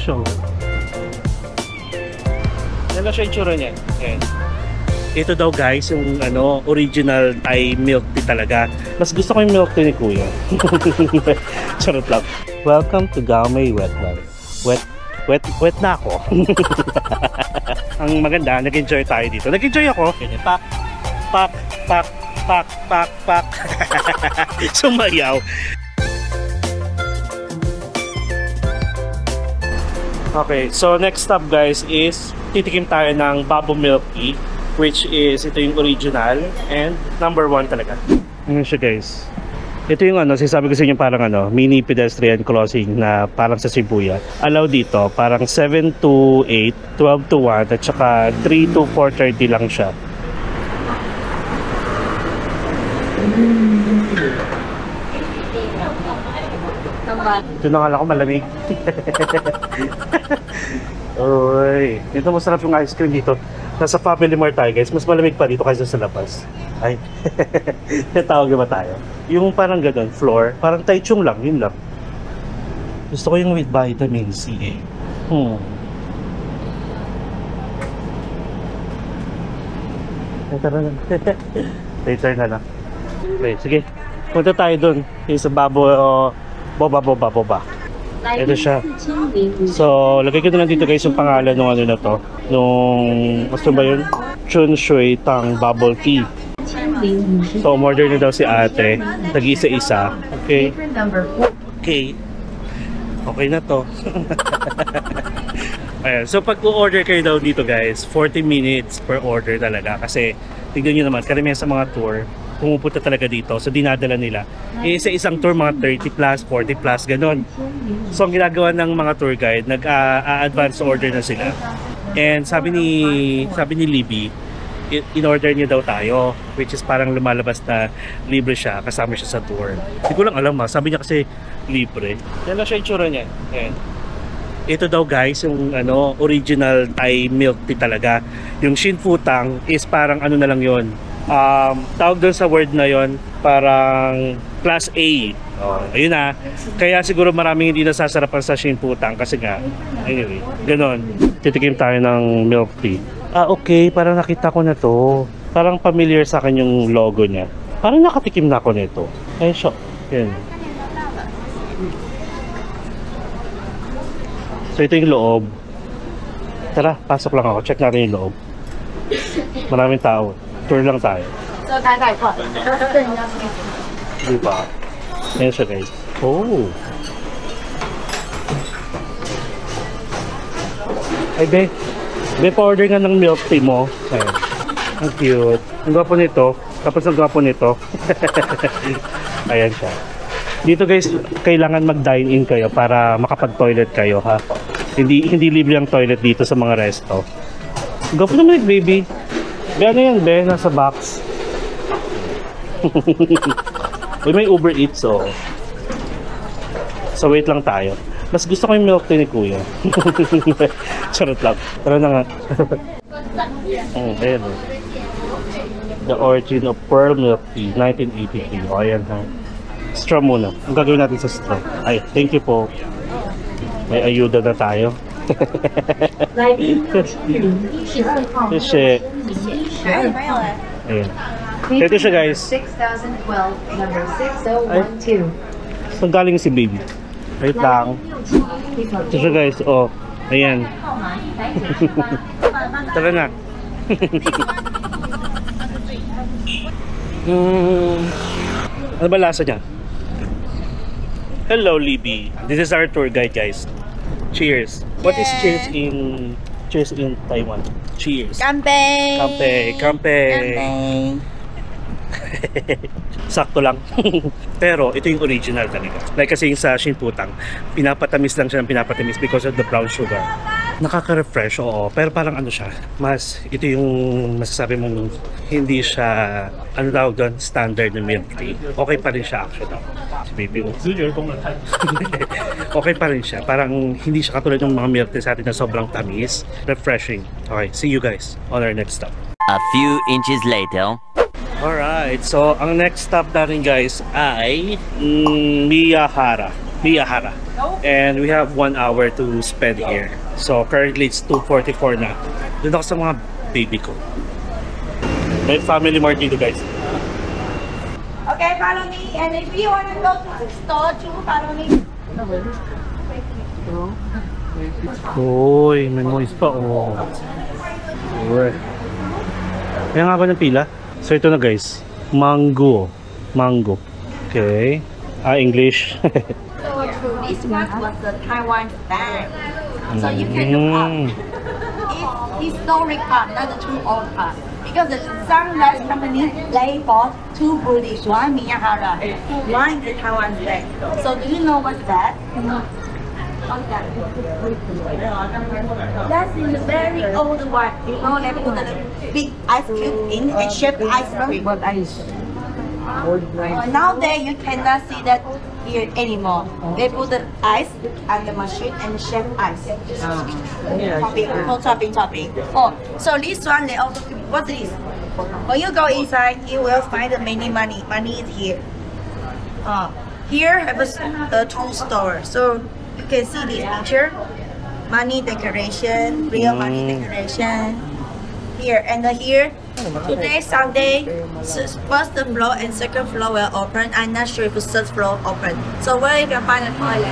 siya. Yan lang siya yung tsura niya. Ayan. Ito daw guys, yung ano, original Thai milk tea talaga. Mas gusto ko yung milk tea ni Kuya. Charot lang. Welcome to Gaomei Wetland. Wet na ako. Ang maganda, nag-enjoy tayo dito. Nag-enjoy ako. Pak, pak, pak, pak, pak, pak. Sumayaw. Okay, so next stop guys is titikim tayo ng Babo Milk Tea, which is ito yung original and number 1 talaga. Ano siya guys? Ito yung ano, sinasabi ko sa inyo parang ano, mini pedestrian crossing na parang sa Shibuya. Allow dito, parang 7 to 8, 12 to 1, at saka 3 to 4:30 lang siya. Ito na nga lang ako malamig. Uy, ito masarap yung ice cream dito. Nasa Family Mart tayo guys, mas malamig pa dito kaysa sa labas. Ay, natawag na ba tayo? Yung parang gano'n, floor, parang Taichung lang, yun lang. Gusto ko yung with vitamin C eh. Tara na. Later na lang. Okay, sige. Punta tayo dun. Yung sa Babo, boba. Ito siya. So, lagay ko na lang dito guys yung pangalan ng ano na to. Nung, gusto ba yun? Chun Shui Tang Bubble Tea. So, umorder na daw si ate. Nag-isa-isa. Okay. Okay. Okay na to. Ayan. So, pag u-order kayo daw dito guys, 40 minutes per order talaga. Kasi, tignan nyo naman, karamihan sa mga tour, pumupunta talaga dito. So, dinadala nila. Sa isang tour, mga 30 plus, 40 plus, ganon. So, ang ginagawa ng mga tour guide, nag-advance order na sila. And sabi ni Libby, in-order niya daw tayo, which is parang lumalabas na libre siya, kasama siya sa tour. Hindi ko lang alam sabi niya kasi libre. Yan lang siya yung tsura niya. Ayan. Ito daw guys, yung ano, original Thai milk tea talaga. Yung Shinfutang is parang ano na lang yon. Tawag doon sa word na yon, parang class A. Ayun na. Kaya siguro maraming hindi nasasarapan sa Shinfutang kasi nga, anyway, ganon. Titikim tayo ng milk tea. Okay, parang nakita ko na to. Parang familiar sa akin yung logo niya. Parang nakatikim na ako nito. Ayun siya. Yan. So ito yung loob. Tara, pasok lang ako. Check natin yung loob. Maraming tao. Tour lang tayo. Diba? Ayan siya guys. Oh! Ay be, pa-order nga ng milk tea mo. Ayan. Ang cute. Ang gwapo nito. Tapos ang gwapo nito. Ayan siya. Dito guys, kailangan mag-dine-in kayo para makapag-toilet kayo ha. Hindi libre ang toilet dito sa mga resto. Ang gwapo naman baby. Be, ano yan be? Nasa box. Uy, may Uber Eats oh. So wait lang tayo. Mas gusto ko yung milk tea ni Kuya. Charot lang. Tara na nga. Ayan oh. The origin of pearl milk tea, 1983. O ayan ha. Straw muna. Ang gagawin natin sa straw. Ay, thank you po. May ayuda na tayo. Kasi ayan. Ito siya guys. 6012 number 6012. Saan galing si baby? Wait lang. Ito siya guys. Oh, ayan. Tara na. Ano ba lasa niya? Hello Libby. This is our tour guide guys. Cheers. What is cheers in Taiwan? Cheers. Kanpei. Kanpei. Sakto lang. Pero ito yung original talaga. Like kasi yung sa Shinfutang, pinapatamis lang siya ng pinapatamis because of the brown sugar. Nakaka-refresh, oo. Pero parang ano siya, ito yung masasabi mong hindi siya, ano tawag doon, standard na milk tea. Okay pa rin siya actually. Si baby, okay pa rin siya. Parang hindi siya katulad ng mga milk tea sa atin na sobrang tamis. Refreshing. Okay, see you guys on our next stop. A few inches later. Alright, so ang next stop natin guys ay Miyahara. Miyahara. And we have 1 hour to spend here. So currently it's 2:44 na. Doon ako sa mga baby ko. May family mart dito guys. Okay, follow me. And if you want to go to the store too, follow me. Uy, may moist pa oh. Alright. Kaya nga ba ng pila? So ito na guys. Mango. Mango. Okay. English. So this one was the Taiwan bag. So you can look up. It's historic part, not the true old part. Because the Sunrise Company they bought 2 British, one Miyahara, one is the Taiwan bag. So do you know what's that? What's that? That's the very old one. You know, they put the big ice cube in and shape ice cream. Nowadays you cannot see that here anymore. They put the ice on the machine and shape ice. Topping. Oh, so this one they also what's this? When you go inside, you will find the many money. Money is here. Here have a tool store. So you can see this picture. Money decoration, real money decoration. Here and here. Today Sunday, first floor and second floor will open. I'm not sure if the third floor open. So where you can find a toilet?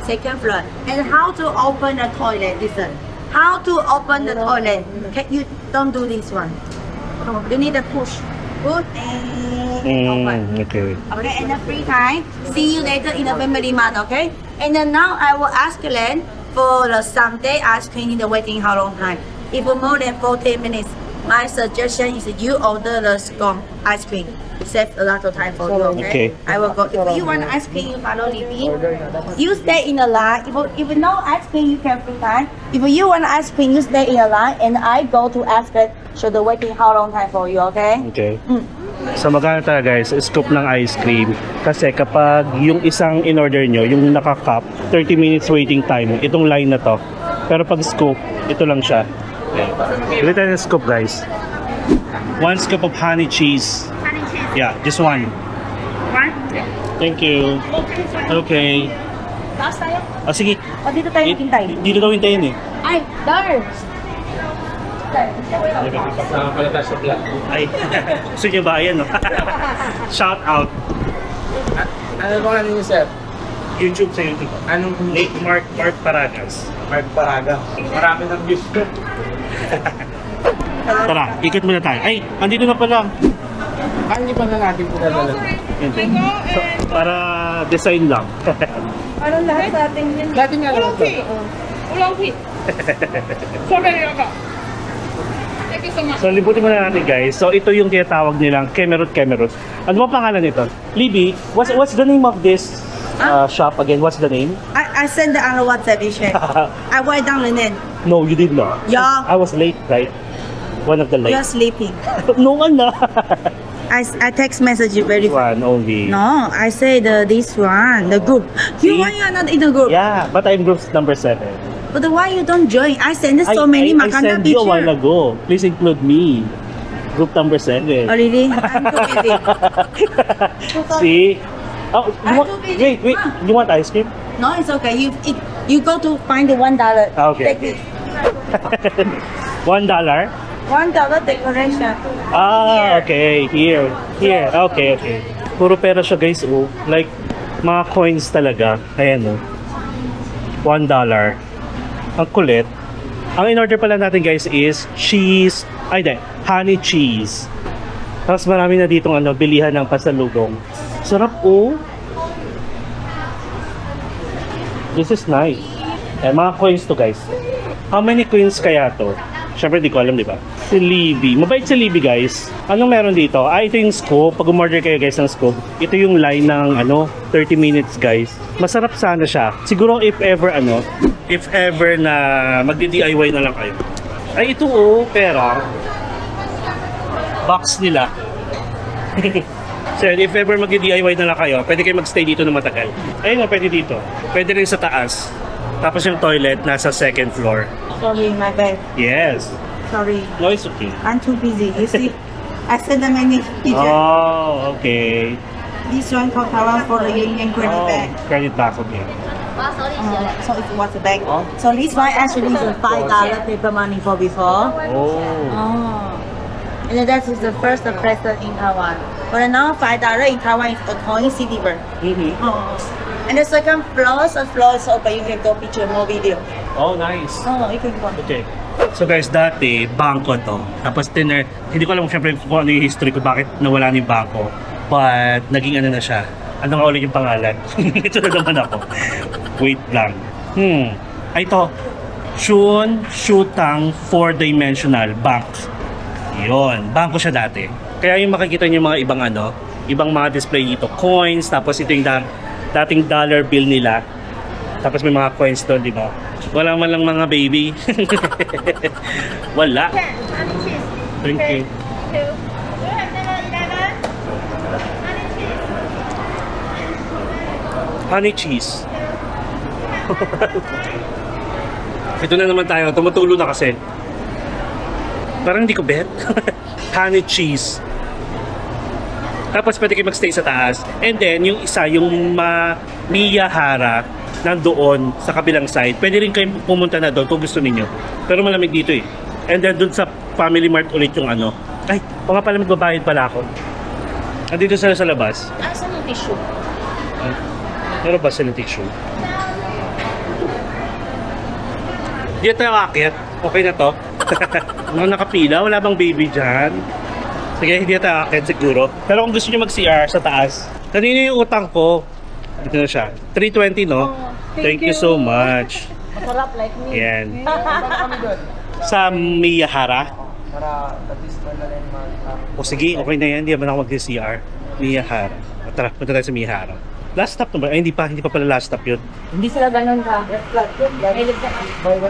Second floor. And how to open the toilet? Listen. How to open the toilet? You don't do this one. You need to push. Put and open. Okay. Okay, and the free time. See you later in the family mart. Okay. And then now I will ask Len for the Sunday ice cream in the waiting how long time. If more than 40 minutes, my suggestion is you order the scone ice cream. Save a lot of time for you, okay? I will go. If you want ice cream, you follow Libby. You stay in the line. If no ice cream, you can free time. If you want ice cream, you stay in the line, and I go to ask it. So the waiting how long time for you, okay? Okay. So magkano talaga guys, scoop ng ice cream. Kasi kapag yung isang in-order nyo, yung naka-cup, 30 minutes waiting time, itong line na to. Pero pag scoop, ito lang siya. Bili tayo ng scoop guys. 1 scoop of honey cheese. Yeah, just one. One? Yeah. Thank you. Okay. Last tayo? Oh, sige. O dito tayo hintay? Dito daw hintayin eh. Ay, there! Ay, gusto nyo ba? Ayan, no? Shout out. Ano ba ano niyo, sir? YouTube sa YouTube. Anong Mark Paragas. Mark Paraga? Marami ng views ko. Tara, ikot muna tayo. Ay, andito na pala. Hindi pa na natin pinadala. So, para design lang. Anong lahat sa ating yun? Dati nga lang ito. So, libutin muna natin guys. So, ito yung tinatawag nilang Kemerut. Ano ba pangalan nito? Libby, what's the name of this shop again? What's the name? I send the on WhatsApp issue. I write down the name. No, you did not. Yeah. I was late, right? One of the late. You're sleeping. No, ano? I text message you very fast. One only. No, I say this one, the group. See? Why you are not in the group? Yeah, but I'm group number 7. But why you don't join? I send so many I Makanda sent you a while picture. ago. Please include me. Group number 7. Oh really? I'm too busy. See? Oh, I'm too busy. wait. You want ice cream? No, it's okay. You go to find the $1. Okay. Take it. $1? $1 decoration. Okay. Here. Okay. Puro pera siya guys, oh. Like, mga coins talaga. Ayan, oh. $1. Ang kulit. Ang in-order pala natin guys is cheese. Honey cheese. Tapos marami na ditong bilihan ng pasalubong. Sarap, oh. This is nice. Mga coins to guys. How many coins kaya to? Siyempre di ko alam, di ba? Si Libby. Mabait si Libby guys. Anong meron dito? Ito yung scoop. Pag umorder kayo guys ng scoop, ito yung line ng 30 minutes guys. Masarap sana siya. Siguro if ever na magdi-DIY na lang kayo. Ay ito pera. Box nila. So if ever magdi-DIY na lang kayo, pwede kayo magstay dito na matagal. Ayun pwede dito. Pwede rin sa taas. Tapos yung toilet nasa second floor. Sorry, my bad. Yes. Sorry. No, it's okay. I'm too busy. You see, I send them many pictures. Oh, okay. This one called Taiwan for the Yen credit bag. Credit back, okay. So it was a bag. So this one actually is a $5 paper money for before. Oh. And then that is the first present in Taiwan. But now $5 in Taiwan is a coin silver. And the second floor is open. You can go picture more video. Oh, nice. Oh, you can go. Okay. So guys, dati, bangko to. Tapos hindi ko alam syempre kung ano yung history ko, bakit nawala na yung bangko. But, naging ano na siya. Ano nga ulit yung pangalan? Ito na naman ako. Wait lang. Ay, ito. Shun Shutang 4-dimensional bank. Yun. Bangko siya dati. Kaya yung makikita niyo yung mga ibang ano, ibang mga display dito. Coins, tapos ito yung dating dollar bill nila. Tapos may mga coins doon, di ba? Wala man lang mga baby. Wala. Thank you. Honey cheese. Ito na naman tayo. Tumutulo na kasi. Parang hindi ko bet. Honey cheese. Tapos pwede kayo magstay sa taas. And then, yung isa, yung Miyahara, nandoon sa kabilang side. Pwede rin kayo pumunta na doon kung gusto ninyo. Pero malamig dito eh. And then, doon sa Family Mart ulit yung ano. Ay, o nga pala, magbabayad pala ako. Andito sila sa labas. Ah, saan yung tissue? Ay, meron ba silang tissue? Di tayo akit. Okay na to. Mga nakapila, wala bang baby dyan? Sige, hindi tayo akit siguro. Pero kung gusto nyo mag-CR sa taas, kanina yung utang ko. Dito na siya. 320, no? Thank you so much. Masarap like me. Yan. Sa Miyahara. Para at least na rin O sige, okay na yan. Hindi naman ako mag-CR. Miyahara. Tara, punta tayo sa Miyahara. Last stop na ba? Ay, hindi pa pala last stop yun. Hindi sila ganun ka.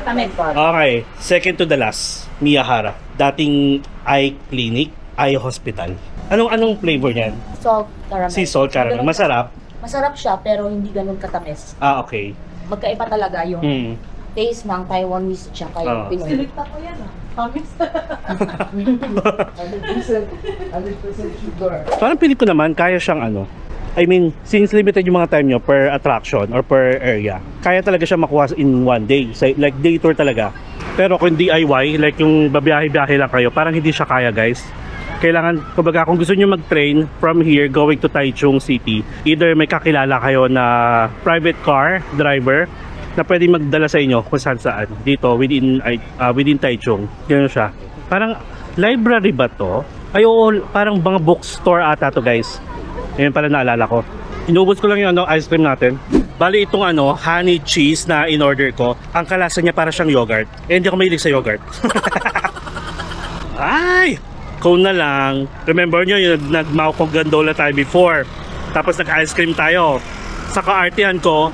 Tamis. Okay, second to the last. Miyahara. Dating eye clinic, eye hospital. Anong flavor niyan? Salt caramel. Sea salt caramel. Masarap? Masarap siya pero hindi ganun katamis. Ah, okay. Magkaiba talaga yung taste ng Taiwanese tsaka yung Pinoy. Silikta ko yan ah. Promise. 100% sugar. Parang pilit ko naman, kaya siyang ano. I mean, since limited yung mga time nyo per attraction or per area, kaya talaga siya makuha in one day. So, like day tour talaga. Pero kung DIY, like yung babiyahe-biyahe lang kayo, parang hindi siya kaya guys. Kailangan, kumbaga kung gusto nyo mag-train from here going to Taichung City, either may kakilala kayo na private car driver na pwede magdala sa inyo kung saan dito within Taichung. Gano'n siya. Parang library ba to? Ay oo, parang mga bookstore ata to guys. Ayun pala naalala ko. Inubos ko lang yung ice cream natin. Bali itong honey cheese na in-order ko, ang kalasa niya para siyang yogurt. Eh hindi ako mahilig sa yogurt. Ay! Cone na lang. Remember nyo yung nag-Maucog Gondola tayo before. Tapos nag-ice cream tayo. Sa kaartihan ko,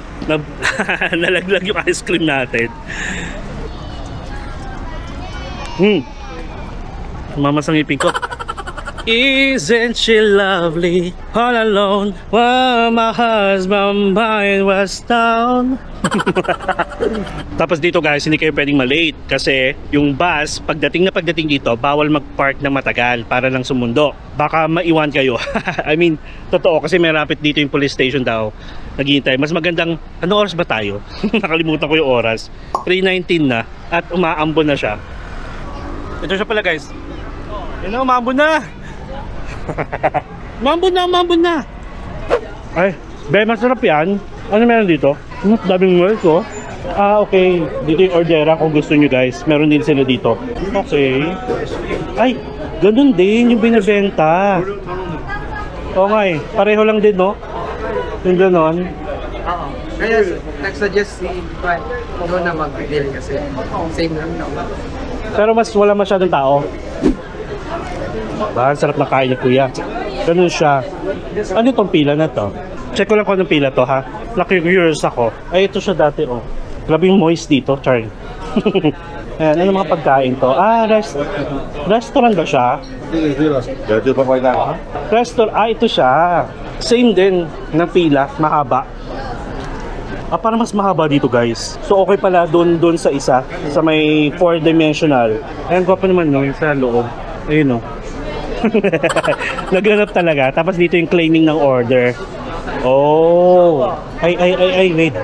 nalaglag yung ice cream natin. Mamas ang ipin ko. Isn't she lovely all alone while my husband mind was down? Tapos dito guys, hindi kayo pwedeng malate kasi yung bus, pagdating dito, bawal mag-park na matagal para lang sumundo. Baka maiwan kayo. I mean, totoo kasi may rapid dito yung police station daw. Naghihintay. Mas magandang, ano oras ba tayo? Nakalimutan ko yung oras. 3:19 na at umaambon na siya. Ito siya pala guys. Yun na, umaambon na. Mambon na. Ay, be, masarap yan. Ano meron dito? Daming milk ko. Ah, okay. Dito yung ordera kung gusto nyo guys. Meron din sila dito. Okay. Ay, ganun din yung binibenta. Okay, pareho lang din, no? Yung ganon. Oo. Kaya nag-suggest si Juan doon na mag-deal kasi same lang daw. Pero mas wala masyadong tao. Ang sarap na kain ni kuya. Ganun siya. Ano itong pila na to? Check ko lang kung anong pila to ha. Curious ako. Ay ito siya dati oh. Grabe yung moist dito, Charlie. Ayan, ano mga pagkain to? Ah, restaurant ba siya? Ito siya. Same din ng pila, mahaba. Ah, parang mas mahaba dito guys. So okay pala doon sa isa, sa may 4-dimensional. Ayan, gwapo naman no, yung sa loob. Ayun no. Naghanap talaga. Tapos dito yung claiming ng order. Oh. Ay, wait.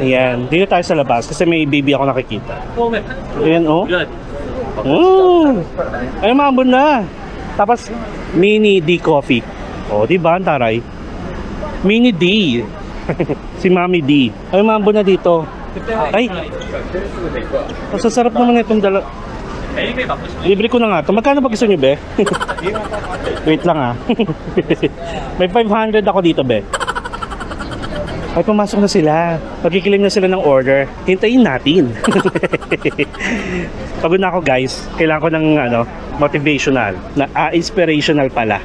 Ayan. Dito tayo sa labas kasi may baby ako nakikita. Ayan, oh. Ay, maambon na. Tapos, mini D coffee. Oh, di ba? Ang taray. Mini D. Si Mami D. Ay, maambon na dito. Ay. Masasarap naman itong dala. Libre ko na nga ito. Magkano ba gusto nyo, be? Wait lang, ah. May 500 ako dito, be. Ay, pumasok na sila. Magkikilim na sila ng order. Hintayin natin. Pagod na ako, guys. Kailangan ko ng motivational. Inspirational pala.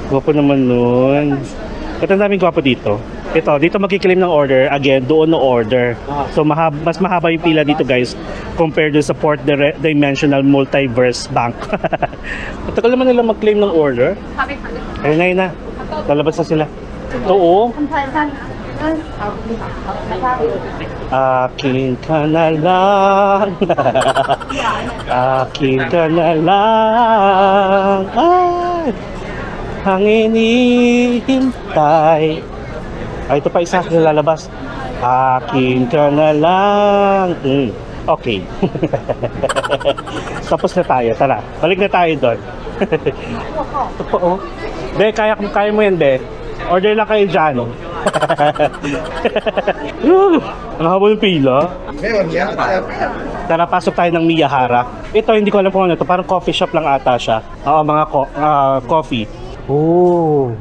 Gwapo naman nun. At ang daming gwapo dito. Ito, dito magkikilim ng order. Again, doon no order. So, mas mahaba yung pila dito, guys, compared to sa Fourth Dimensional Multiverse Bank. Matagal naman nila mag-claim ng order. Ayun na. Lalabas na sila. Oo. Akin ka na lang. Akin ka na lang. Ay, ang inihintay. Ay, ito pa isa na lalabas. Akin ka na lang. Okay. Tapos na tayo. Tara, balik na tayo doon. Ito po, oh. Be, kaya mo yan, be. Order lang kayo dyan. Ang haba ng pila. Tara, pasok tayo ng Miyahara. Ito, hindi ko alam kung ano ito. Parang coffee shop lang ata siya. Oo, mga coffee. Oh.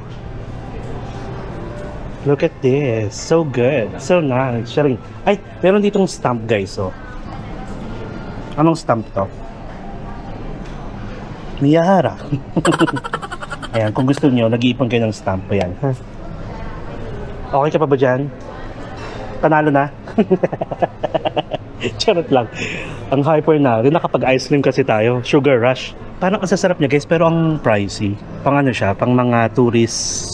Look at this. So good. So nice. Sharing. Ay, meron ditong stamp, guys. Oh. Anong stamp to? Miyahara. Ayan, kung gusto niyo, nag-iipon kayo ng stamp. Ayan. Okay ka pa ba dyan? Panalo na? Charot lang. Ang hyper na. Rin nakapag ice cream kasi tayo. Sugar rush. Parang ang sasarap niya, guys, pero ang pricey. Pang ano siya, pang mga tourist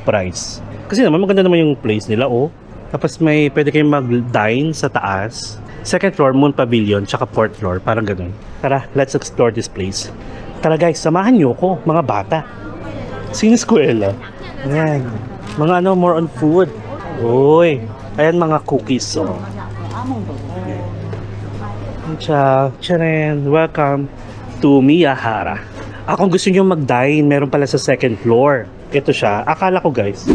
price. Kasi naman maganda naman yung place nila, oh. Tapos may pwede kayong mag-dine sa taas. Second floor, Moon Pavilion, tsaka fourth floor, parang ganun. Tara, let's explore this place. Tara, guys, samahan niyo ko, mga bata. Sineskwela. Ayan. Mga more on food. Uy, ayan mga cookies, oh. Ciao, Charen, welcome to Miyahara. Kung gusto nyo mag-dine, meron pala sa second floor. Ito siya. Akala ko, guys.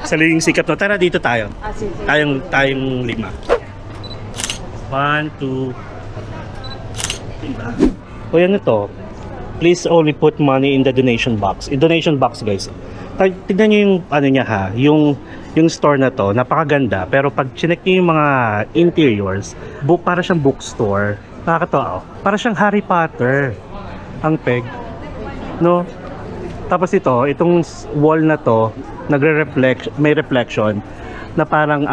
Sa liling sikat, no? Tara, dito tayo. Tayong 5. 1, 2. O yan ito. Please only put money in the donation box. In donation box, guys. Tignan nyo yung ano niya, ha. Yung store na to, napakaganda. Pero pag chinek nyo yung mga interiors, para siyang bookstore. Nakakatawa, oh. Para siyang Harry Potter ang peg, no? Tapos itong wall na to, may reflection na parang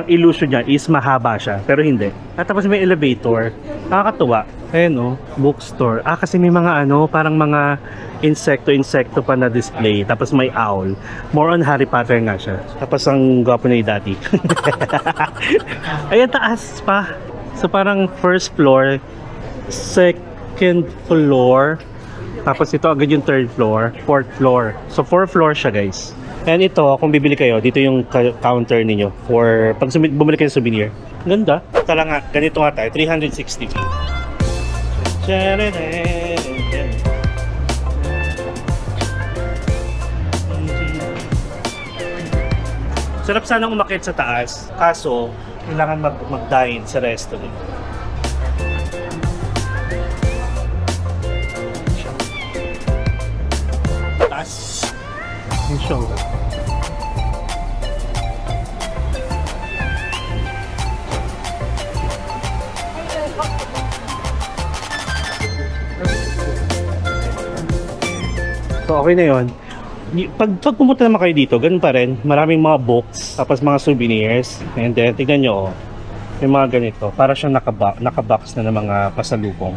illusion niya is mahaba siya, pero hindi. At tapos may elevator. Nakakatuwa. Ayun, oh, bookstore. Kasi may mga parang mga insekto pa na display. Tapos may owl. More on Harry Potter nga siya. Tapos ang gwapo na yung dati. Ayan, taas pa. So parang first floor, second floor, tapos ito agad yung third floor, fourth floor. So 4 floors siya, guys. And ito, kung bibili kayo, dito yung counter niyo for pag bumili kayo ng souvenir. Ganda. Tala nga, ganito nga tayo, 360. Sarap sanang umakyat sa taas, kaso kailangan mag-dine sa restaurant. Taas. Yung show. So okay na yun. Pag pumunta naman kayo dito, ganun pa rin. Maraming mga books, tapos mga souvenirs. And then, tignan nyo, may mga ganito. Para siyang nakabox na ng mga pasalubong.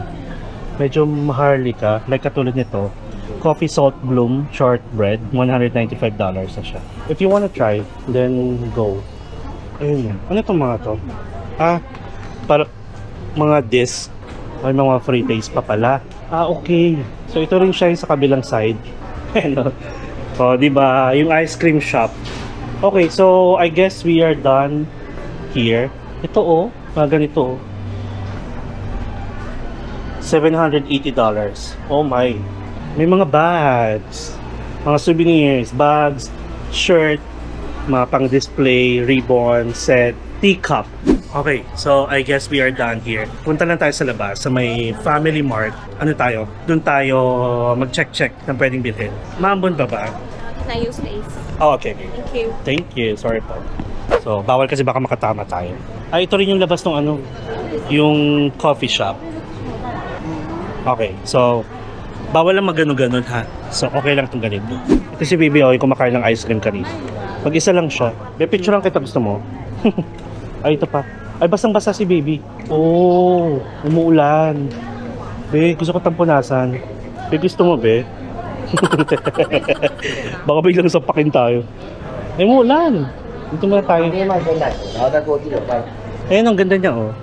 Medyo maharlika, like katulad nito. Coffee Salt Bloom Shortbread, $195 na siya. If you wanna try, then go. Ayun yun. Ano itong mga to? mga disc. May mga free taste pa pala. Ah, okay. So ito rin siya yung sa kabilang side. Ano? So, di ba, yung ice cream shop. Okay, so I guess we are done here. Ito oh, mga ganito oh. $780. Oh my. May mga bags, mga souvenirs, bags, shirt, mga pang-display, ribbon, set, teacup. Okay, so I guess we are done here. Punta lang tayo sa labas, sa may Family Mart. Ano tayo? Doon tayo mag-check ng pwedeng bilhin. Maambon ba ba? Na yung space. Oh, okay. Thank you. Thank you. Sorry po. So, bawal kasi baka makatama tayo. Ay, ito rin yung labas ng ano, yung coffee shop. Okay, so, bawal lang magano-ganon ha. So, okay lang itong ganito. Ito si Bibi, yung kumakain ng ice cream kanina. Mag-isa lang siya. Be, picture lang kita, gusto mo? Ay, ito pa. Ay, basang-basa si Baby. Oh, umuulan. Be, gusto ko tampunasan. Be, gusto mo, be? Baka biglang sapakin tayo. Ay, umuulan. Dito muna tayo. Ayun, ang ganda niya, oh.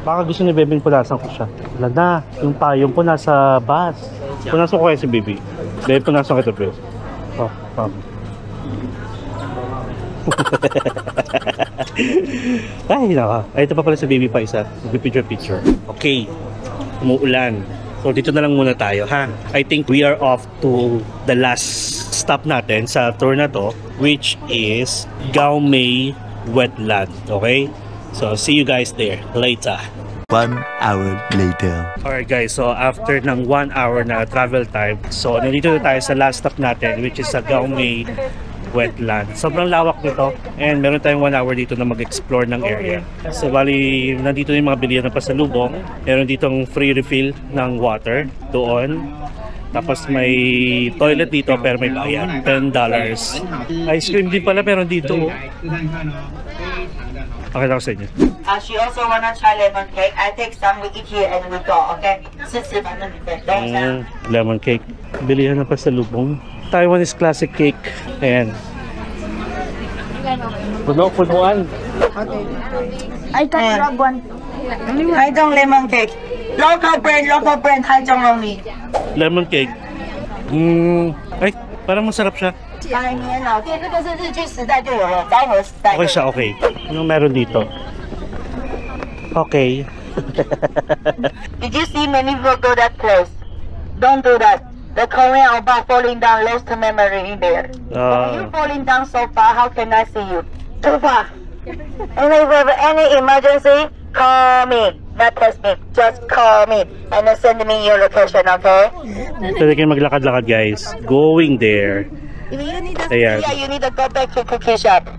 Baka gusto ni Bebe punasan ko siya. Wala na. Yung payong po nasa bus. Punasan ko kaya si Bebe. Bebe, punasan kita, Bebe. Oh, ay, naka. Ay, ito pa pala sa Baby pa isa. Picture. Okay. Umuulan. So, dito na lang muna tayo, ha? I think we are off to the last stop natin sa tour na to, which is Gaomei Wetland. Okay? So, see you guys there later. 1 hour later. Alright guys, so after ng 1 hour na travel time, so nandito na tayo sa last stop natin, which is sa Gaomei Wetland. Sobrang lawak nito and meron tayong 1 hour dito na mag-explore ng area. So bali, nandito na yung mga bilihan ng pasalubong. Meron ditong free refill ng water doon. Tapos may toilet dito pero may bayad, $10. Ice cream din pala meron dito. Okay lang sa inyo. She also wanna try lemon cake. I take some, we eat here and we go, okay? Lemon cake. Bilihan na pasalubong. Taiwanese classic cake. Ayan. Punuan. I can grab one. Taichung lemon cake. Local brand, Taichung only. Lemon cake. Ay, parang masarap siya. Okay siya, okay. Anong meron dito? Okay. Did you see many people go that place? Don't do that. The Korean oppa falling down lost memory in there. You falling down so far, how can I see you? Too far. And if you have any emergency, call me. Not text me. Just call me. And then send me your location, okay? Pwede kayo maglakad-lakad guys. Going there. If you need to Ayan. you need to go back to cookie shop.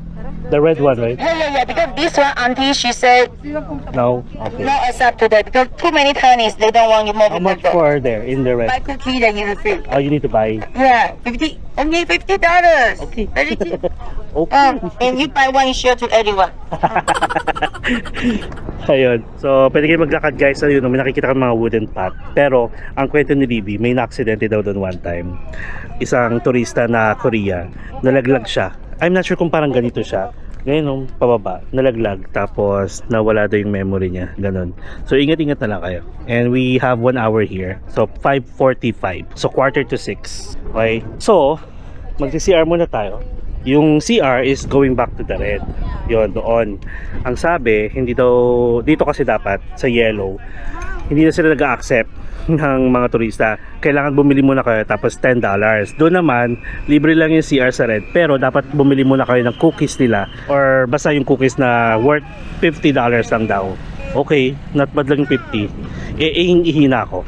The red one, right? Yeah. Because this one, auntie, she said, No? Okay. no accept to that. Because too many Chinese, they don't want you more How much for there in the red? Buy cookie, then you have free. Oh, you need to buy. Yeah, only $50. Okay. Very cheap. Okay. And you buy one, you share to everyone. Ayun. So, pwede kayo maglakad guys. Ayun, may nakikita kang mga wooden path. Pero, ang kwento ni Bibi, may na-aksidente daw doon one time. Isang turista na Korea, nalaglag siya. I'm not sure kung parang ganito siya. Ngayon, pababa, nalaglag. Tapos, nawala daw yung memory niya. Ganon. So, ingat-ingat na lang kayo. And we have 1 hour here. So, 5:45. So, 5:45. Okay? So, magsi-CR muna tayo. Yung CR is going back to the red. Yon, doon. Ang sabi, hindi daw, dito kasi dapat, sa yellow, hindi na sila nag-accept ng mga turista. Kailangan bumili muna kayo tapos $10. Doon naman, libre lang yung CR sa red. Pero dapat bumili muna kayo ng cookies nila. Or basta yung cookies na worth $50 lang daw. Okay, not bad lang yung 50. Ihina ako.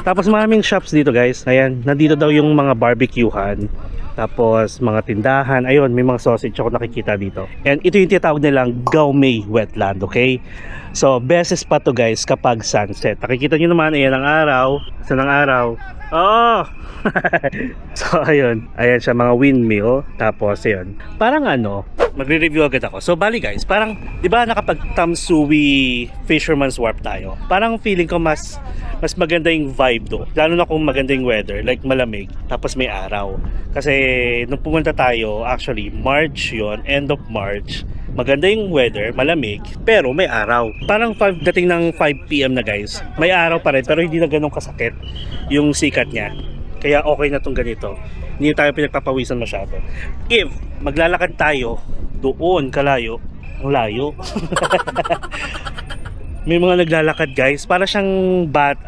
Tapos maraming shops dito guys. Ayan, nandito daw yung mga barbecuehan. Tapos mga tindahan, ayun, may mga sausage ako nakikita dito. And ito yung tinatawag nilang Gaomei Wetland, okay? So, beses pa to guys kapag sunset. Nakikita nyo naman, ayan ang araw. Saan ang araw? Oh! So, ayun. Ayan siya, mga windmill. Tapos, ayun. Parang ano, magre-review agad ako. So, bali guys, parang, di ba nakapag Tamsui Fisherman's Wharf tayo? Parang feeling ko mas maganda yung vibe do. Lalo na kung maganda yung weather, like malamig, tapos may araw. Kasi, nung pumunta tayo, actually, March yon, end of March. maganda yung weather, malamig, pero may araw. Parang dating ng 5 PM na guys, may araw pa rin, pero hindi na ganun kasakit yung sikat niya. Kaya okay na tong ganito. Hindi tayo pinagpapawisan masyado. If maglalakad tayo doon kalayo, ang layo. May mga naglalakad guys, para siyang dagat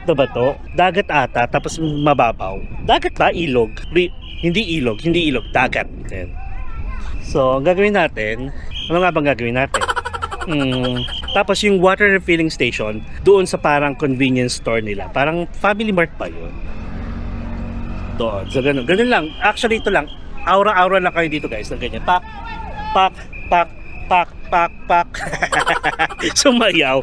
na ba to? Dagat ata, tapos mababaw. Dagat ba? Ilog? Hindi ilog, dagat. Ayan. So, ang gagawin natin, ano nga bang gagawin natin? Tapos yung water refilling station, doon sa parang convenience store nila. Parang Family Mart pa yun. Doon, so ganun lang. Actually, ito lang. Aura-aura lang kayo dito guys, ng ganyan. Pak, pak, pak, pak, pak, pak. Sumayaw.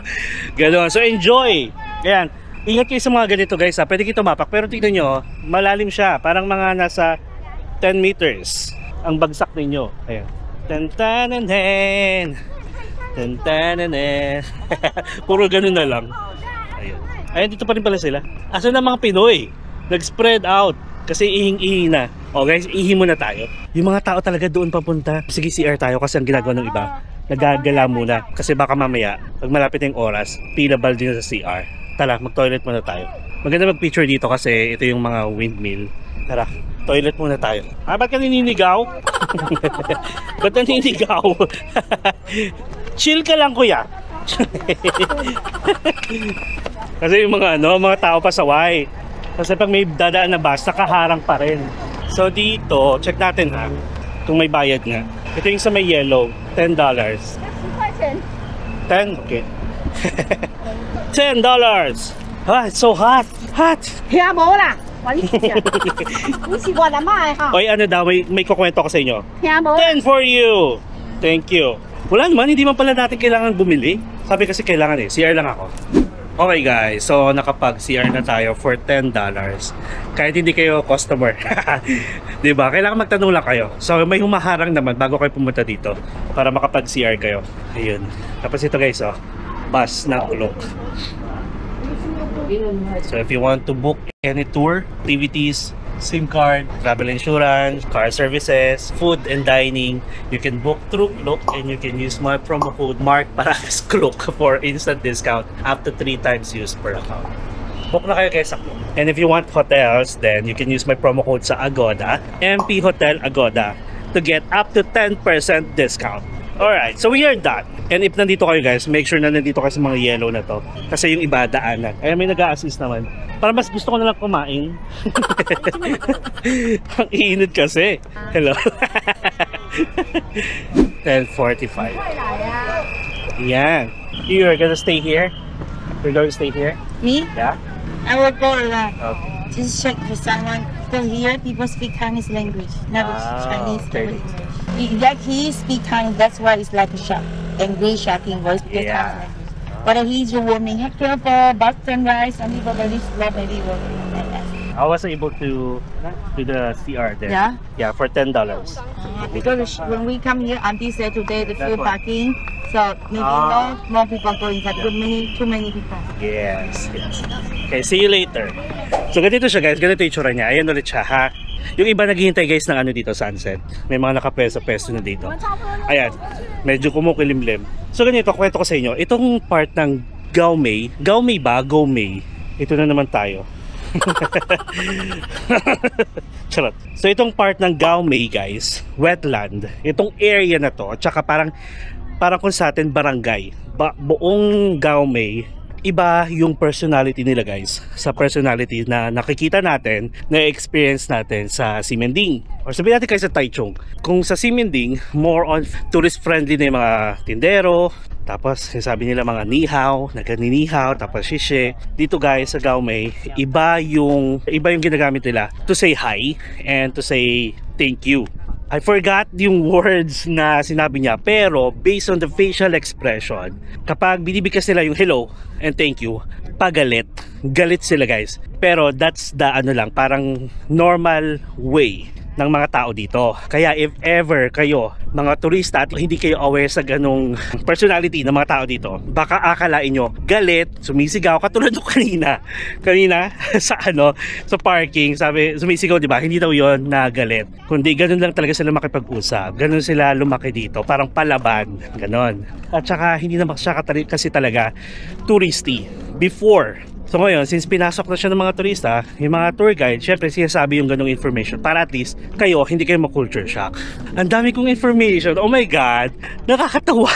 Ganun. So, enjoy. Ayan. Ingat kayo sa mga ganito guys ha. Pwede kayo tumapak. Pero tignan nyo, malalim siya. Parang mga nasa 10 meters ang bagsak ninyo. Ayan. Tan-tan-tan-tan. Tan-tan-tan-tan. Puro ganun na lang. Ayan. Ayan, dito pa rin pala sila. Asan na mga Pinoy? Nag-spread out. Kasi ihing-ihi na. O guys, ihi muna tayo. Yung mga tao talaga doon papunta. Sige, CR tayo kasi ang ginagawa ng iba. Nagagala muna. Kasi baka mamaya, pag malapit yung oras, pila balde na sa CR. Tara, mag-toilet muna tayo. Maganda mag-picture dito kasi ito yung mga windmill. Tara, toilet muna tayo. Ba't ka nininigaw? Ba't naninigaw? Chill ka lang kuya. Kasi yung mga mga tao pasaway. Kasi pag may dadaan na bus, nakaharang pa rin. So dito, check natin ha. Kung may bayad nga. Ito yung sa may yellow, $10. 10? Okay. $10. Ah, it's so hot. Hot. Oy, ano daw, may kukwento ko sa inyo. 10 for you. Thank you. Wala naman, hindi man pala natin kailangan bumili. Sabi kasi kailangan CR lang ako. Okay guys, so nakapag-CR na tayo for $10. Kahit hindi kayo customer. Diba? Kailangan magtanong lang kayo. So may humaharang naman bago kayo pumunta dito para makapag-CR kayo. Ayun. Tapos ito guys, bus na ulok. So if you want to book any tour, activities, SIM card, travel insurance, car services, food and dining, you can book through Klook and you can use my promo code MarkParasKlook for instant discount up to 3 times use per account. Book na kayo guys sa Klook. And if you want hotels, then you can use my promo code sa Agoda, MP Hotel Agoda, to get up to 10% discount. Alright, so we are done. And if nandito kayo guys, make sure na nandito kayo sa mga yellow na to. Kasi yung iba daanan. Ay, may nag-a-assist naman. Para mas gusto ko na lang kumain. Ang init kasi. Hello. 10:45. Yan. You're gonna stay here? You're going to stay here? Me? Yeah? I will go around. Okay. Just check for someone. So here, people speak Chinese language, never Chinese okay. language. Like he speak Chinese, that's why it's like a shock. Angry, shocking voice. Yeah. But he's a warning. Have careful, bus and rice, and people very slow, maybe like that. I was able to do the CR there. Yeah? Yeah, for $10. Because when we come here, Auntie said today the fuel one. parking, so maybe more people go inside. Too many people. Yes, yes. Okay, see you later. So ganito siya guys, ganito yung itsura niya. Ayan ulit siya ha. Yung iba naghihintay guys ng dito, sunset. May mga nakapeso-peso na dito. Ayan, medyo kumukilimlim. So ganito, kwento ko sa inyo. Itong part ng Gaomei. Gaomei ba? Gaomei. Ito na naman tayo. Charot. So itong part ng Gaomei guys, wetland. Itong area na to, tsaka parang kung sa atin barangay. Buong Gaomei, iba yung personality nila guys sa personality na nakikita natin, na experience natin sa Ximending. Or sabihin natin kayo sa Taichung. Kung sa Ximending, more on tourist friendly na yung mga tindero. Tapos sabi nila mga nihaw, nagkaninihaw, tapos shishe. Dito guys sa Gaomei, iba yung ginagamit nila to say hi and to say thank you. I forgot yung words na sinabi niya, pero based on the facial expression, kapag binibigkas nila yung hello and thank you, pagalit, galit sila guys. Pero that's the parang normal way ng mga tao dito. Kaya if ever kayo, mga turista, at hindi kayo aware sa ganong personality ng mga tao dito, baka akalain nyo galit, sumisigaw, katulad nung kanina sa sa parking, sabi sumisigaw, di ba? Hindi daw yon na galit, kundi ganun lang talaga sila makipag-usap, ganun sila lumaki dito, parang palaban, ganon. At saka hindi naman siya kasi talaga touristy before. So ngayon, since pinasok na siya ng mga turista, yung mga tour guide, syempre sinasabi yung ganong information para at least kayo, hindi kayo ma-culture shock. Ang dami kong information, oh my god, nakakatawa.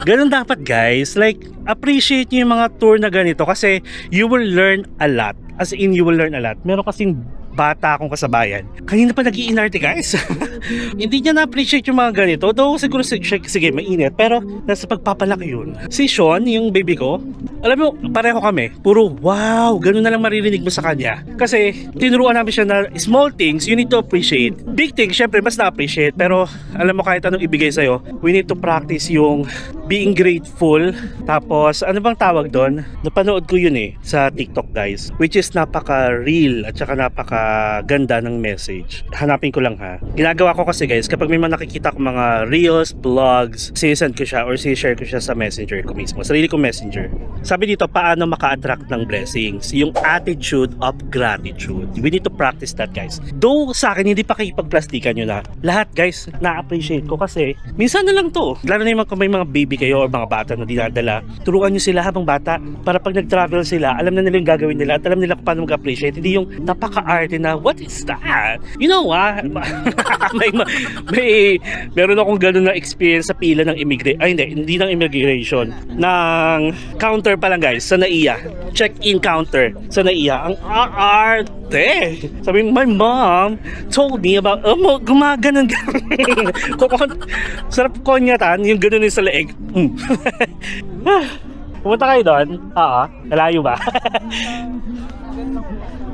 Ganon dapat guys, like appreciate nyo yung mga tour na ganito kasi you will learn a lot. As in, you will learn a lot. Meron kasing bata akong kasabayan, kanina pa nag-iinarte guys. Hindi niya na-appreciate yung mga ganito, though siguro sige mainit, pero nasa pagpapalaki yun. Si Sean, yung baby ko, alam mo, pareho kami, puro wow, ganun na lang maririnig mo sa kanya. Kasi tinuruan namin siya na small things you need to appreciate, big things syempre mas na-appreciate, pero alam mo kahit anong ibigay sa'yo, we need to practice yung being grateful. Tapos ano bang tawag doon, napanood ko yun sa TikTok guys, which is napaka-real at saka napaka-ganda ng message. Hanapin ko lang ha. Ginagawa ko kasi guys, kapag may mga nakikita ko mga reels, vlogs, sisend ko siya or share ko siya sa messenger ko mismo, sarili ko messenger. Sabi dito, paano maka-attract ng blessings? Yung attitude of gratitude. We need to practice that guys. Though sa akin, hindi pa kikipag-plastikan nyo na. Lahat guys, na-appreciate ko kasi minsan na lang to. Lalo na yung may mga baby kayo or mga bata na dinadala, turuan nyo sila habang bata para pag nag-travel sila, alam na nila yung gagawin nila at alam nila kung paano mag-appreciate. Hindi yung napaka-arte na, what is that? You know what? Meron akong gano'n na experience sa pila ng hindi ng immigration, ng counter pa lang guys, sa NAIA. Check-in counter sa NAIA. Ang arte! Sabi, my mom told me about, gumaganon. Sarap konyatan, yung gano'n sa leeg. Pumunta kayo doon? Oo. Nalayo ba?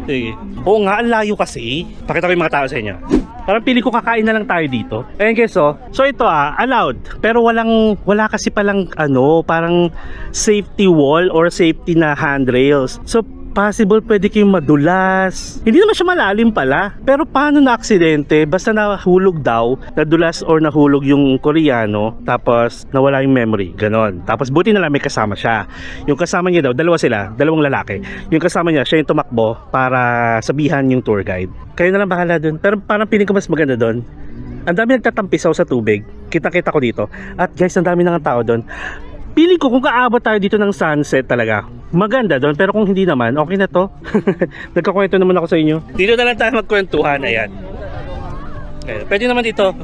Sige. Oo nga, ang layo kasi. Pakita ko yung mga tao sa inyo. Parang pili ko kakain na lang tayo dito. Ayan guys, so ito allowed. Pero wala kasi palang parang safety wall or safety na handrails. So possible pwede kayong madulas. Hindi naman siya malalim pala. Pero paano na aksidente? Basta nahulog daw, nadulas or nahulog yung Koreano, tapos nawala yung memory. Ganon. Tapos buti na lang may kasama siya. Yung kasama niya daw, dalawang lalaki. Yung kasama niya, siya yung tumakbo para sabihan yung tour guide. Kayo na lang bahala dun. Pero parang piling ko mas maganda dun. Ang dami nagtatampisaw sa tubig. Kita-kita ko dito. At guys, ang dami ng tao dun. Piling ko kung kaabot tayo dito ng sunset talaga, maganda doon. Pero kung hindi naman, okay na to. Nagkakwento naman ako sa inyo. Dito na lang tayo magkwentuhan. Ayan. Pwede naman dito.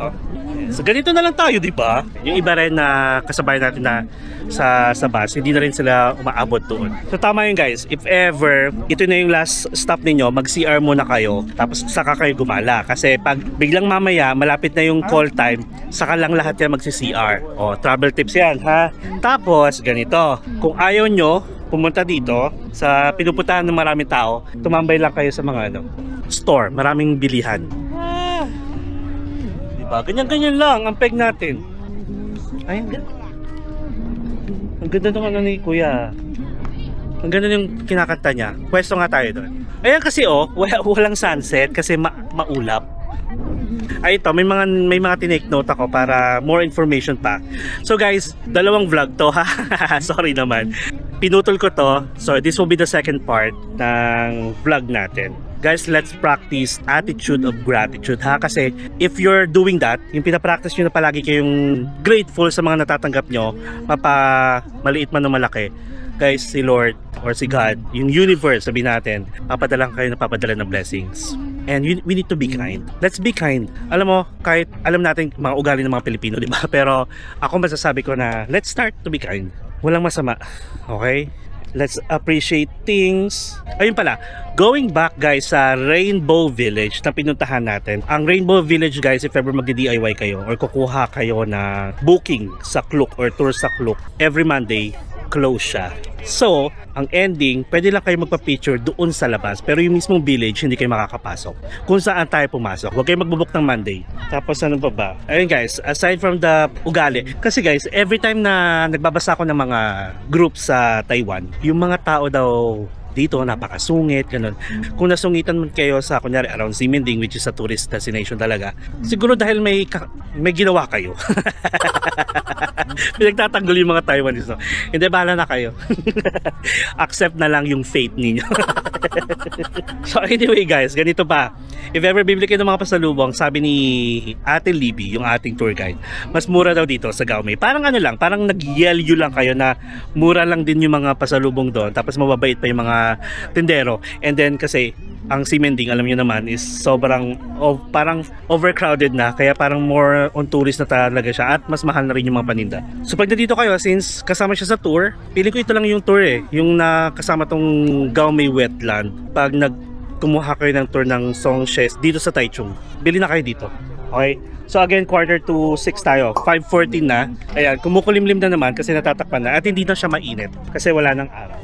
So ganito na lang tayo, di ba? Yung iba rin na kasabay natin na sa bus, hindi na rin sila umaabot doon. So tama yun guys, if ever ito na yung last stop ninyo, mag-CR muna kayo, tapos saka kayo gumala. Kasi pag biglang mamaya, malapit na yung call time, saka lang lahat yan magsi-CR. O, travel tips yan ha. Tapos ganito, kung ayaw nyo pumunta dito sa pinupuntahan ng maraming tao, tumambay lang kayo sa mga store, maraming bilihan. Ganyan-ganyan lang ang peg natin. Ay, ang ganda ng ni Kuya. Ang ganda yung kinakanta niya. Pwesto nga tayo doon. Ayan kasi walang sunset kasi maulap. Ay ito, may mga tinake note ako para more information pa. So guys, dalawang vlog to ha. Sorry naman. Pinutol ko to. So this will be the second part ng vlog natin. Guys, let's practice attitude of gratitude ha, kasi if you're doing that, yung pinapractice nyo na palagi kayong grateful sa mga natatanggap nyo, maliit man o malaki, guys, si Lord or si God, yung universe, sabihin natin, papadala ng blessings. And we need to be kind. Let's be kind. Alam mo, kahit alam natin mga ugali ng mga Pilipino, di ba? Pero ako masasabi ko na let's start to be kind. Walang masama. Okay? Let's appreciate things. Ayun pala, going back guys sa Rainbow Village na pinuntahan natin. Ang Rainbow Village guys, if ever magdi-DIY kayo or kukuha kayo na booking sa Klook or tour sa Klook, every Monday close siya. So, ang ending, pwede lang kayo magpa-picture doon sa labas, pero yung mismong village hindi kayo makakapasok. Kung saan tayo pumasok, huwag kayo magbubook ng Monday. Tapos ano pa ba? Ayun guys, aside from the ugali, kasi guys, every time na nagbabasa ako ng mga groups sa Taiwan, yung mga tao daw dito, napakasungit, ganun. Kung nasungitan man kayo sa, kunyari, around Ximending, which is a tourist destination talaga, siguro dahil may ginawa kayo. Pinagtatanggol yung mga Taiwanese, no? Hindi, bahala na kayo. Accept na lang yung fate ninyo. So anyway guys, ganito pa. If ever bibili kayo ng mga pasalubong, sabi ni Ate Libby, yung ating tour guide, mas mura daw dito sa Gaomei. Parang ano lang, parang nag-yell you lang kayo na mura lang din yung mga pasalubong doon, tapos mababait pa yung mga tindero. And then kasi ang Ximending, alam niyo naman, is sobrang parang overcrowded na, kaya parang more on tourist na talaga siya, at mas mahal na rin yung mga paninda. So pag nandito kayo, since kasama siya sa tour, pili ko ito lang yung tour yung nakasama tong Gaomei Wetland. Pag kumuha kayo ng tour ng Songshes dito sa Taichung, bili na kayo dito. Okay? So again, 5:45 tayo. 5:14 na. Ayan, kumukulimlim na naman kasi natatakpan na, at hindi na siya mainit kasi wala ng araw.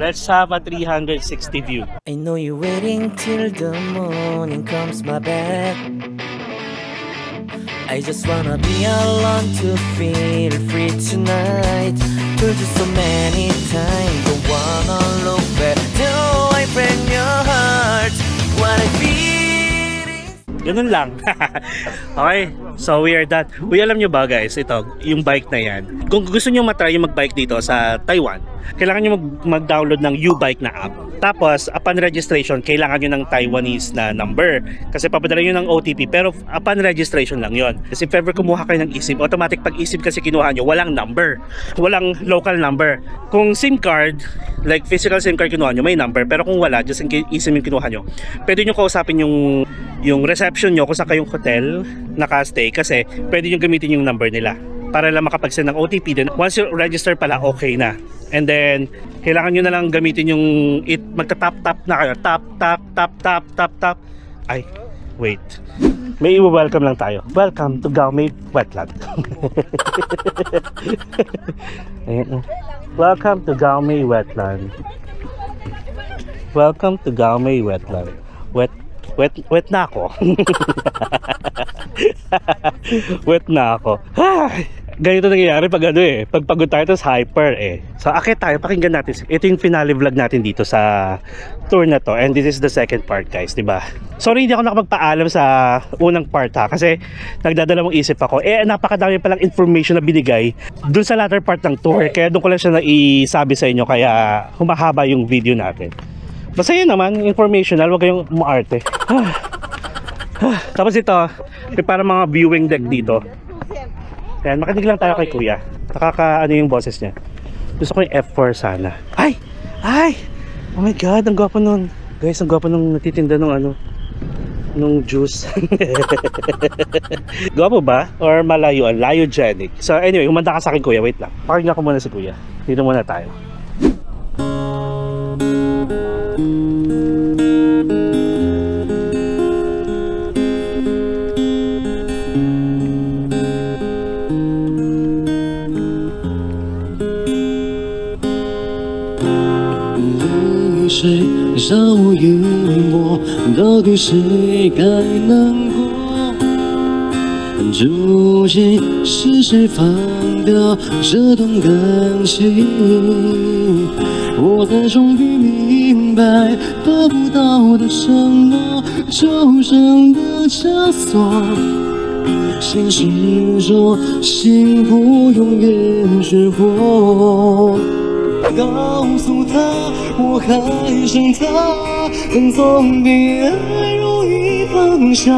Let's have a 360 view. I know you're waiting till the morning comes my back. I just wanna be alone to feel free tonight. Told you so many times, don't wanna look back. Do I break your heart? What I feel is... Ganun lang. Okay, so we are done. Uy, alam nyo ba guys, ito, yung bike na yan, kung gusto nyo matry yung mag-bike dito sa Taiwan, kailangan nyo mag-download ng U-Bike na app. Tapos, upon registration, kailangan nyo ng Taiwanese na number. Kasi papadala nyo ng OTP, pero upon registration lang yon. Kasi if ever kumuha kayo ng eSIM, automatic pag eSIM kasi kinuha nyo, walang number. Walang local number. Kung SIM card, like physical SIM card kinuha nyo, may number. Pero kung wala, just in case eSIM yung kinuha nyo, pwede nyo kausapin yung reception nyo kung sa kayong hotel naka-stay, kasi pwede nyo gamitin yung number nila para lang makapag-send ng OTP din. Once you register pala, okay na. And then, kailangan nyo na lang gamitin yung magta-tap-tap na kayo. Tap. Ay, wait. May i-welcome lang tayo. Welcome to Gaomei Wetland. Welcome to Gaomei Wetland. Welcome to Gaomei Wetland. Wet na ako. Wet na ako. Ganito nangyayari pag pag pagod tayo, tapos hyper So akit tayo, pakinggan natin. Ito yung finale vlog natin dito sa tour na to, and this is the second part guys, diba? Sorry hindi ako nakapagpaalam sa unang part kasi nagdadalawang isip ako. Napakadami palang information na binigay dun sa latter part ng tour, kaya doon ko lang siya naisabi sa inyo, kaya humahaba yung video natin. Basta yun naman, informational, huwag kayong maarte. Tapos ito, may parang mga viewing deck dito. Ayan, makinig lang tayo kay kuya. Nakaka-ano yung boses niya. Gusto ko yung F4 sana. Ay! Oh my god, ang gwapo nun. Guys, ang gwapo nung natitinda nung nung juice. Gwapo ba? Or malayuan? Layogenic. So anyway, humanda ka sa akin kuya. Wait lang. Pakinggan ko muna si kuya. Dito muna tayo.谁让我晕过？到底谁该难过？究竟是谁放掉这段感情？我才终于明白，得不到的承诺，就真的枷锁。现实中，幸福永远是我。告诉他我还剩他，但总比爱容易放下。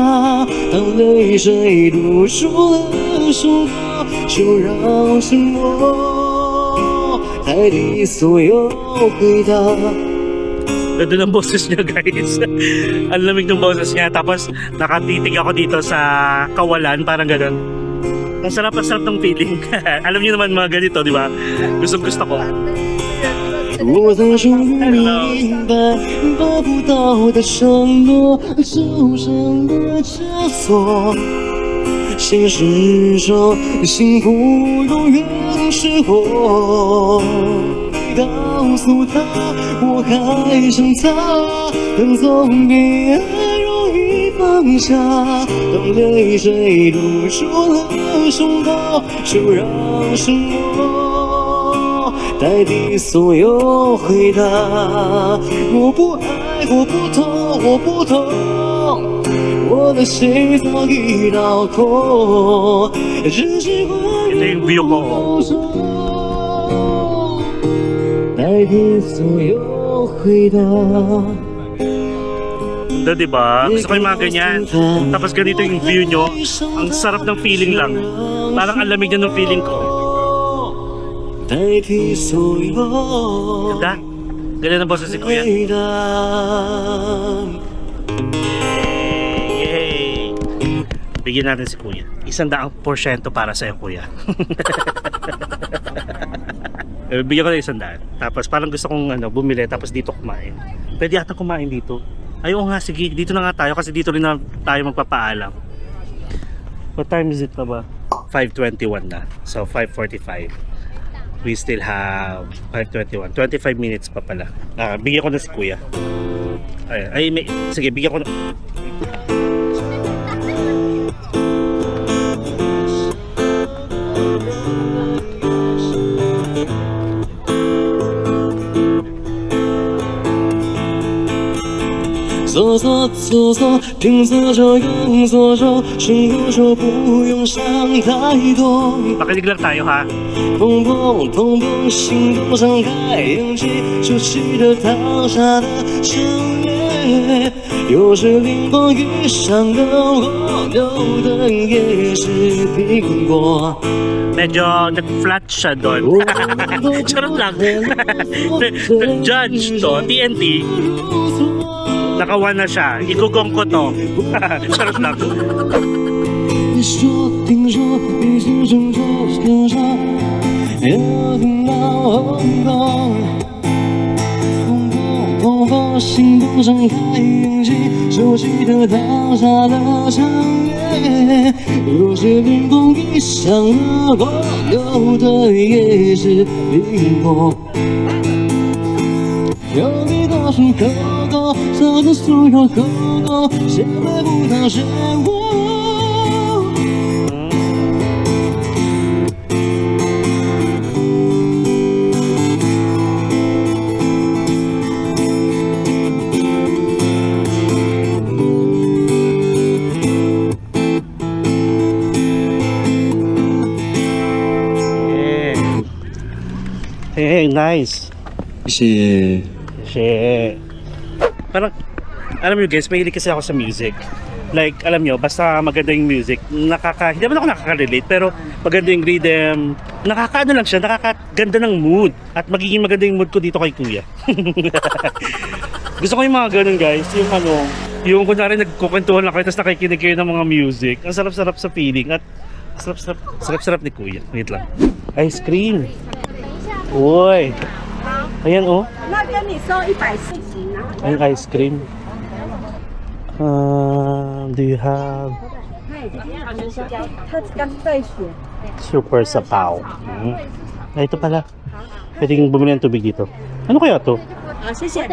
当泪水堵住了胸口，就让沉默代替所有回答。Ganda ng boses niya guys. Ang lamig ng boses niya. Tapos nakatitig ako dito sa kawalan, parang gano'n. Ang sarap-sarap ng feeling. Alam niyo naman mga ganito, di ba? Gusto ko. 我才终于明白，得不到的承诺，就真的枷锁。现实中，幸福永远是我。告诉他我还剩他，但总比爱容易放下。当泪水堵住了胸口，就让沉默代替所有回答。我不爱，我不痛，我不痛，我的心早已掏空，只习惯用手代替所有回答。 Ganda, diba? Gusto ko yung mga ganyan. Tapos ganito yung view nyo. Ang sarap ng feeling lang. Parang ang lamig na ng feeling ko. Ganda. Ganda ng boses si Kuya. Yay! Bigyan natin si Kuya. 100% para sa'yo, Kuya. Bigyan ko na 100. Tapos parang gusto kong bumili tapos dito kumain. Pwede ata kumain dito. Ayaw nga, sige, dito na nga tayo kasi dito rin na tayo magpapaalam. What time is it na ba? 5:21 na. So 5:45. We still have 5:21. 25 minutes pa pala. Bigyan ko na si Kuya. Sige, bigyan ko na.左左左左，听左手用左手，伸右手不用想太多。 Pakinig lang tayo ha. 砰砰砰砰，心动张开眼睛，熟悉的烫傻的声乐，又是灵光一闪的我，留的也是苹果。 Medyo nag-flat siya doon. Charot lang. Nag-judge to, TNT. Naka-1 na siya. Igugong ko to. Charot lang. 你说，听说，你心深处想上，也听到轰动，砰砰砰砰，心动张开眼睛，熟悉的当下的唱乐，有些灵光一闪而过，留的也是苹果。有你多少可够，找的所有可够，谁买不到漩涡。 Hey, nice. 谢谢。 Parang, alam nyo guys, mahilig kasi ako sa music. Like, alam nyo, basta maganda yung music, hindi naman ako nakaka-relate, pero maganda yung rhythm, nakakaano lang siya, nakakaganda ng mood. At magiging maganda yung mood ko dito kay Kuya. Gusto ko yung mga ganun guys, yung kunwari nagkukwentuhan lang kayo, tapos nakikinig kayo ng mga music. Ang sarap-sarap sa feeling, at sarap-sarap ni Kuya. Wait lang. Ice cream. Uy. Ayan oh. Ayan ice cream. Do you have super sapaw? Ay, ito pala. Pwedeng bumili ng tubig dito. Ano kaya to?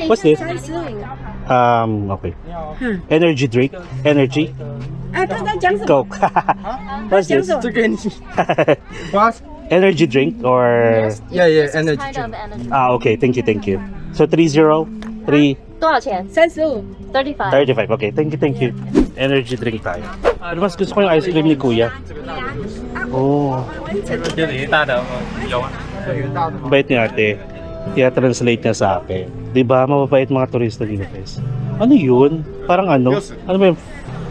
What's this? Okay. Energy drink. Energy. Coke. What's this? Energy drink or? Yeah, energy drink. Okay. Thank you. So 303. 多少钱？35 35 35. Okay. Thank you. Energy drink tayo. Ano mas gusto ko yung ice cream ni Kuya? Oh. Bait ni ate. Tia-translate niya sa akin. Diba? Mababait mga turista dito guys. Ano yun? Parang ano? Ano ba yun?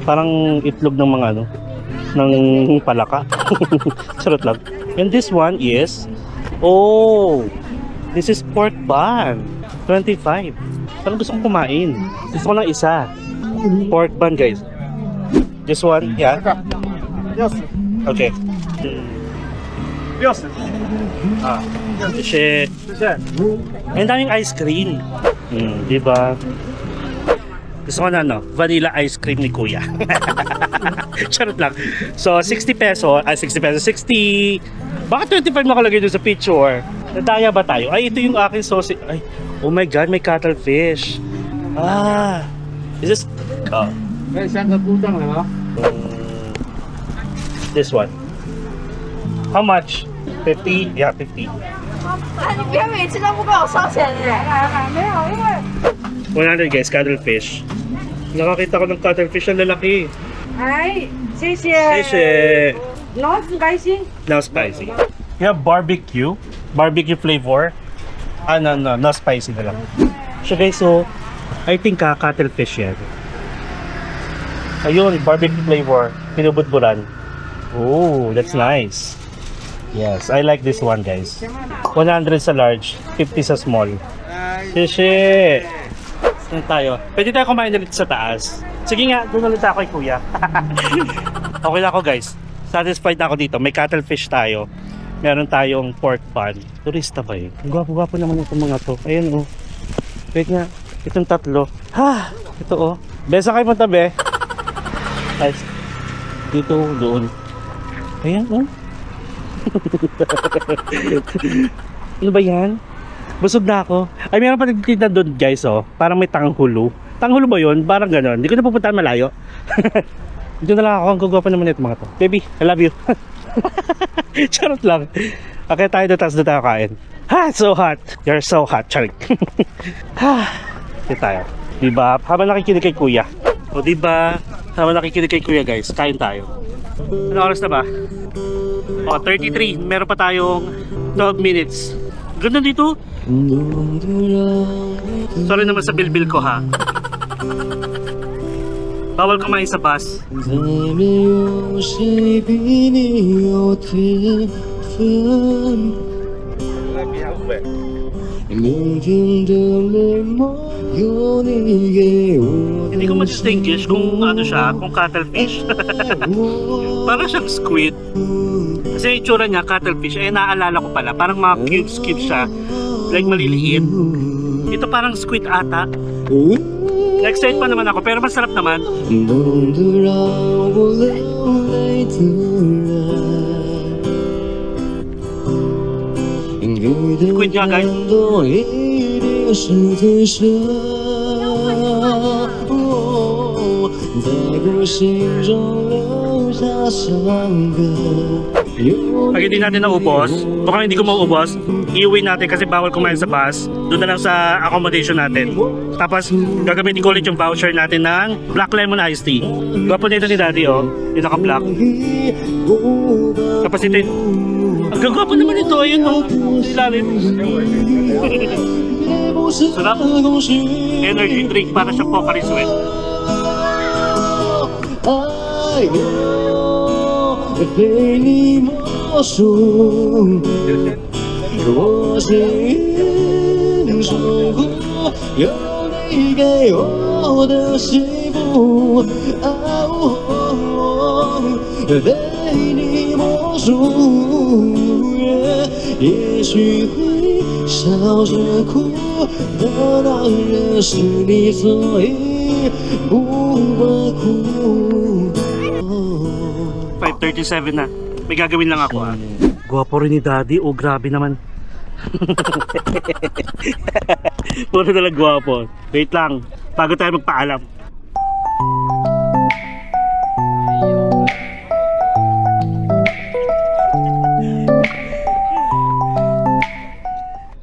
Parang itlog ng mga ng palaka. Charot lang. And this one is, this is pork bun. 25. Parang gusto kong kumain. Gusto ko lang isa. Pork bun guys. This one, yeah. Okay. Shit. Ang daming ice cream. Diba? Gusto ko na vanilla ice cream ni Kuya. Charot lang. So 60 peso. 60. Bakit 25 nakalagay doon sa picture? Nadaya ba tayo? Ay, ito yung aking sausage. Ay, oh my god, may cuttlefish. Is this? This one. How much? 50? Yeah, 50. 你别每次都不给我收钱的。没有，因为 100 guys, cuttlefish. Nakakita ko ng cuttlefish na lalaki. 哎，谢谢。谢谢。 No spicy. No spicy. You have barbecue? Barbecue flavor? Ah, no, spicy na lang. So guys, so, I think cuttlefish yan. Ayun, barbecue flavor. Pinubudburan. Oh, that's nice. Yes, I like this one guys. 100 sa large, 50 sa small. Shishi! Saan tayo? Pwede tayo kumain ulit sa taas. Sige nga, doon ulit ako kay kuya. Okay na ako guys. Satisfied na ako dito. May cuttlefish tayo. Meron tayong pork bun. Turista ba yun? Ang gwapo-gwapo naman itong mga to. Ayan oh. Wait nga. Itong tatlo. Ha! Ito oh. Besa kayo punta be. Guys. Dito doon. Ayan oh. Ano ba yan? Busog na ako. Ay meron pa nagtitinda doon guys oh. Parang may tanghulo. Tanghulo ba yun? Parang ganon. Hindi ko na pupuntahan malayo. Dito na lang ako. Ang gagwapo naman ito mga to. Baby, I love you. Charot lang. Okay tayo doon, tapos doon tayo kain. Ha! So hot. You're so hot. Charot. Ha! Dito tayo. Diba? Habang nakikinig kay kuya. O diba? Habang nakikinig kay kuya guys, kain tayo. Ano oras na ba? O, 33. Meron pa tayong 12 minutes. Ganda dito. Sorry naman sa bilbil ko ha. Bawal kumain sa bus. Hindi ko ma-distinguish kung ano siya, kung cuttlefish. Parang siyang squid. Kasi yung itsura niya, cuttlefish, eh naalala ko pala, parang mga cubes siya. Like maliliit. Ito parang squid ata. Excited pa naman ako, pero masarap naman. Squid nga guys. Pag hindi natin naubos, baka hindi ko maubos, iuwi natin kasi bawal kumain sa bus. Doon na lang sa accommodation natin. Tapos gagamitin ko ulit yung voucher natin ng Black Lemon Iced Tea. Gwapo nito ni Daddy oh, yung naka-black. Tapos ito yung... Ang gagwapo naman ito, ayun oh, ilalim. Sarap. Energy drink para sa Pocari Sweat. $5:37 na. May gagawin lang ako ah. Gwapo rin ni Daddy. Oh, grabe naman. Puro talaga gwapo. Wait lang. Bago tayo magpaalam.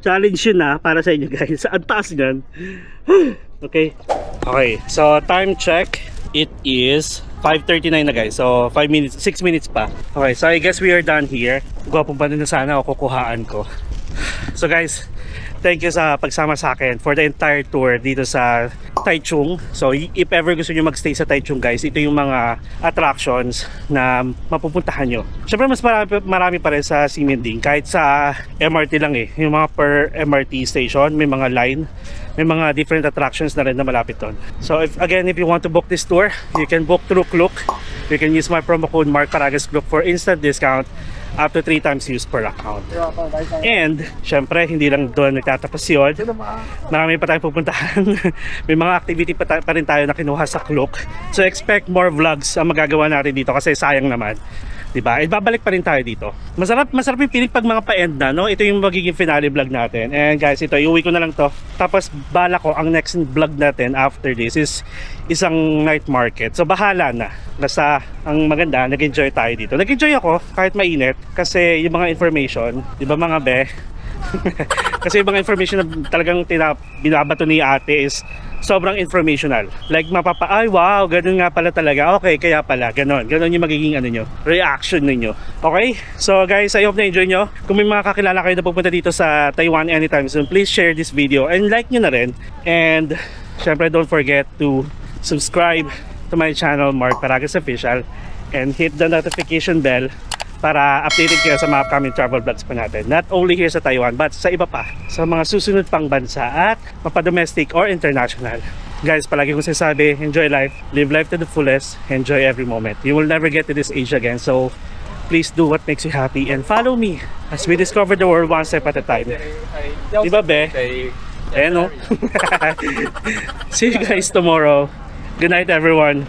Challenge yun ah, para sa inyo guys. Ang taas yan. Okay. Okay. So, time check. It is 5:39 na guys. So 6 minutes pa. Okay, so I guess we are done here. Gwapong pa din na sana o kukuhaan ko. So guys, thank you sa pagsama sa akin for the entire tour dito sa Taichung. So if ever gusto nyo magstay sa Taichung guys, ito yung mga attractions na mapupuntahan nyo. Siyempre mas marami pa rin sa Ximending. Kahit sa MRT lang eh. Yung mga per MRT station, may mga line. May mga different attractions na rin na malapit doon. So if you want to book this tour, you can book through Klook. You can use my promo code Mark Caragas Klook for instant discount up to 3 times use per account. And syempre hindi lang doon nagtatapos yun. Marami pa tayong pupuntahan. May mga activity pa rin tayo na kinuha sa Klook. So expect more vlogs ang magagawa natin dito kasi sayang naman. Diba? Ibabalik pa rin tayo dito. Masarap yung feeling pag mga pa-end na, no? Ito yung magiging finale vlog natin. And guys, ito, iuwi ko na lang to. Tapos bala ko, ang next vlog natin after this is isang night market. So bahala na. Basta ang maganda, nag-enjoy tayo dito. Nag-enjoy ako kahit mainit kasi yung mga information, diba mga be, Kasi yung mga information na talagang binabato ni ate is sobrang informational. Like ay wow, ganun nga pala talaga. Okay, kaya pala, ganun yung magiging ano nyo, reaction ninyo. Okay? So guys, I hope na-enjoy nyo. Kung may mga kakilala kayo na pupunta dito sa Taiwan anytime soon, please share this video and like nyo na rin. And syempre, don't forget to subscribe to my channel, Mark Paragas Official, and hit the notification bell para updated kayo sa mga upcoming travel vlogs pa natin. Not only here sa Taiwan, but sa iba pa, sa mga susunod pang bansa at mapadomestic or international. Guys, palagi kong sinasabi, enjoy life, live life to the fullest, enjoy every moment. You will never get to this age again, so please do what makes you happy and follow me as we discover the world one step at a time. Diba, be? Eh, no? See you guys tomorrow. Good night, everyone.